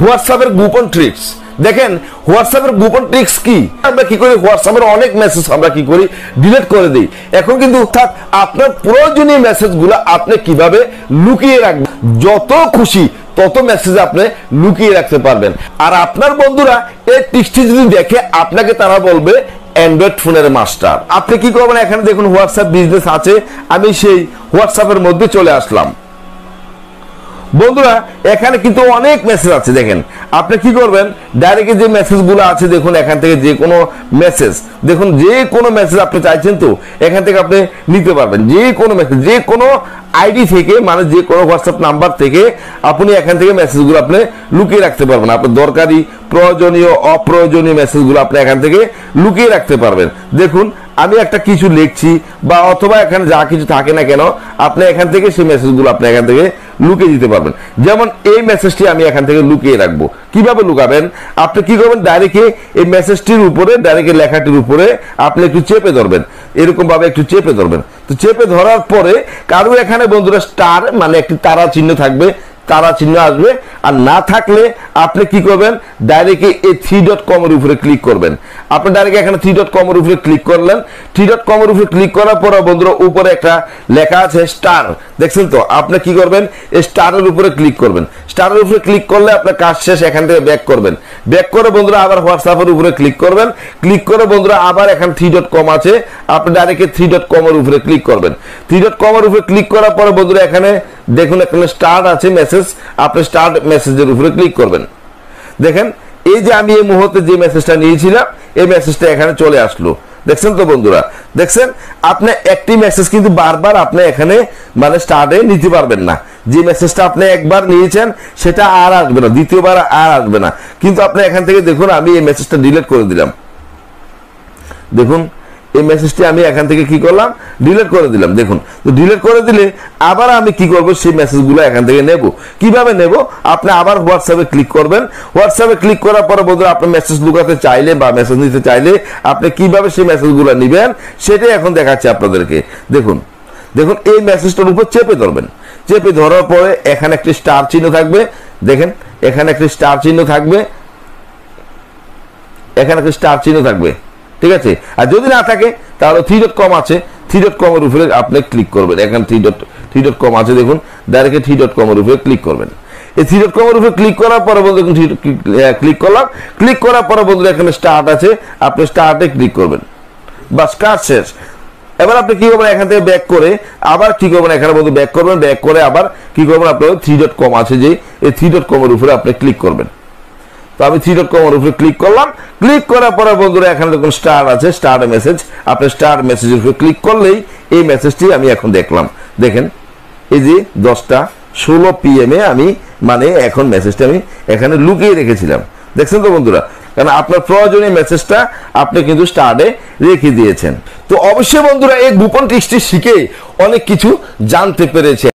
হোয়াটসঅ্যাপের গোপন ট্রিক্স। দেখেন হোয়াটসঅ্যাপের গোপন ট্রিক্স কি, আমরা কি করি হোয়াটসঅ্যাপের অনেক মেসেজ আমরা কি করি ডিলিট করে দিই। এখন কিন্তু আপনার প্রয়োজনীয় মেসেজগুলো আপনি কিভাবে লুকিয়ে রাখবেন, যত খুশি তত মেসেজ আপনি লুকিয়ে রাখতে পারবেন। আর আপনার বন্ধুরা এই ট্রিক্সটি যদি দেখে আপনাকে তারা বলবে অ্যান্ড্রয়েড ফোনের মাস্টার। আপনি কি করবেন, এখানে দেখুন হোয়াটসঅ্যাপ বিজনেস আছে, আমি সেই হোয়াটসঅ্যাপের মধ্যে চলে আসলাম। বন্ধুরা এখানে কিন্তু অনেক মেসেজ আছে, দেখেন আপনি কি করবেন ডাইরেক্ট যে মেসেজগুলো আছে দেখুন এখান থেকে যে কোনো মেসেজ, দেখুন যে কোনো মেসেজ আপনি চাইছেন তো এখান থেকে আপনি নিতে পারবেন। যে কোনো মেসেজ যে কোনো আইডি থেকে, মানে যে কোনো হোয়াটসঅ্যাপ নাম্বার থেকে আপনি এখান থেকে মেসেজগুলো আপনি লুকিয়ে রাখতে পারবেন। আপনার দরকারি, প্রয়োজনীয়, অপ্রয়োজনীয় মেসেজগুলো আপনি এখান থেকে লুকিয়ে রাখতে পারবেন। দেখুন আমি একটা কিছু লিখছি বা অথবা এখানে যা কিছু থাকে না কেন আপনি এখান থেকে সেই মেসেজগুলো আপনি এখান থেকে লুকিয়ে দিতে পারবেন। যেমন এই মেসেজটি আমি এখান থেকে লুকিয়ে রাখবো। কিভাবে লুকাবেন, আপনি কি করবেন ডাইরেক্ট এই মেসেজটির উপরে, ডাইরেক্ট লেখাটির উপরে আপনি একটু চেপে ধরবেন, এরকম ভাবে একটু চেপে ধরবেন। তো চেপে ধরার পরে কারো এখানে বন্ধুরা স্টার মানে একটি তারা চিহ্ন থাকবে, তারা চিহ্ন আসবে। আর না থাকলে আপনি কি করবেন ডাইরেক্ট এই 3.com এর উপরে ক্লিক করবেন। আপনি ডাইরেক্ট এখানে 3.com এর উপরে ক্লিক করলেন। 3.com এর উপরে ক্লিক করার পর বন্ধুরা উপরে একটা লেখা আছে স্টার, দেখছেন তো, আপনি কি করবেন এই স্টারের উপরে ক্লিক করবেন। স্টারের উপরে ক্লিক করলে আপনার কাজ শেষ, এখান থেকে ব্যাক করবেন। ব্যাক করে বন্ধুরা আবার হোয়াটসঅ্যাপের উপরে ক্লিক করবেন। ক্লিক করে বন্ধুরা আবার এখানে 3.com আছে, আপনি ডাইরেক্ট 3.com এর উপরে ক্লিক করবেন। 3.com এর উপরে ক্লিক করার পরে বন্ধুরা এখানে দেখুন এখানে স্টার্ট আছে মেসেজ, আপনি স্টার্ট মেসেজের উপরে ক্লিক করবেন। দেখেন এই যে আমি এই মুহূর্তে যে মেসেজটা নিয়েছিলাম এই মেসেজটা এখানে চলে আসলো, দেখছেন তো বন্ধুরা। দেখছেন আপনি একটি মেসেজ কিন্তু বারবার আপনি এখানে মানে স্টার্টে নিতে পারবেন না। যে মেসেজটা আপনি একবার নিয়েছেন সেটা আর আসবে না, দ্বিতীয়বার আর আসবে না। কিন্তু আপনি এখান থেকে দেখুন আমি এই মেসেজটা ডিলিট করে দিলাম। দেখুন এই মেসেজটি আমি এখান থেকে কি করলাম ডিলিট করে দিলাম। দেখুন তো ডিলিট করে দিলে আবার আমি কি করব সেই মেসেজগুলো এখান থেকে নেব। কিভাবে নেব, আপনি আবার হোয়াটসঅ্যাপে ক্লিক করবেন। হোয়াটসঅ্যাপে ক্লিক করার পরে বন্ধুরা আপনি মেসেজ লুকাতে চাইলে বা মেসেজ নিতে চাইলে আপনি কিভাবে সেই মেসেজগুলো নেবেন সেটাই এখন দেখাচ্ছি আপনাদেরকে। দেখুন দেখুন এই মেসেজটার উপর চেপে ধরবেন। চেপে ধরার পরে এখানে একটি স্টার চিহ্ন থাকবে, দেখেন এখানে একটি স্টার চিহ্ন থাকবে, এখানে একটি স্টার চিহ্ন থাকবে, ঠিক আছে। আর যদি না থাকে তাহলে 3.com আছে, 3.com এর উপরে আপনি ক্লিক করবেন। এখানে 3.com আছে, দেখুন ডাইরেক্ট 3.com এর উপরে ক্লিক করবেন। এই 3.com এর উপরে ক্লিক করার পরে বন্ধু ক্লিক করলাম। ক্লিক করার পরে বন্ধু এখানে স্টার্ট আছে, আপনি স্টার্টে ক্লিক করবেন, বাস কাজ শেষ। এবার আপনি কি করবেন এখান থেকে ব্যাক করে আবার কি করবেন এখানে বন্ধু ব্যাক করবেন। ব্যাক করে আবার কি করবেন আপনার 3.com আছে যে এই 3.com এর উপরে আপনি ক্লিক করবেন। তো আমি 3.com এর উপরে ক্লিক করলাম। ক্লিক করার পরে বন্ধুরা এখানে দেখুন স্টার আছে, স্টার মেসেজ, আপনি স্টার মেসেজের উপরে ক্লিক করলেই এই মেসেজটি আমি এখন দেখলাম। দেখেন এই যে 10:16 PM আমি মানে এখন মেসেজটা আমি এখানে লুকিয়ে রেখেছিলাম, দেখছেন তো বন্ধুরা। কারণ আপনার প্রয়োজনীয় মেসেজটা আপনি কিন্তু স্টার্টে রেখে দিয়েছেন। তো অবশ্যই বন্ধুরা এই গোপন ট্রিক্সটি শিখে অনেক কিছু জানতে পেরেছেন।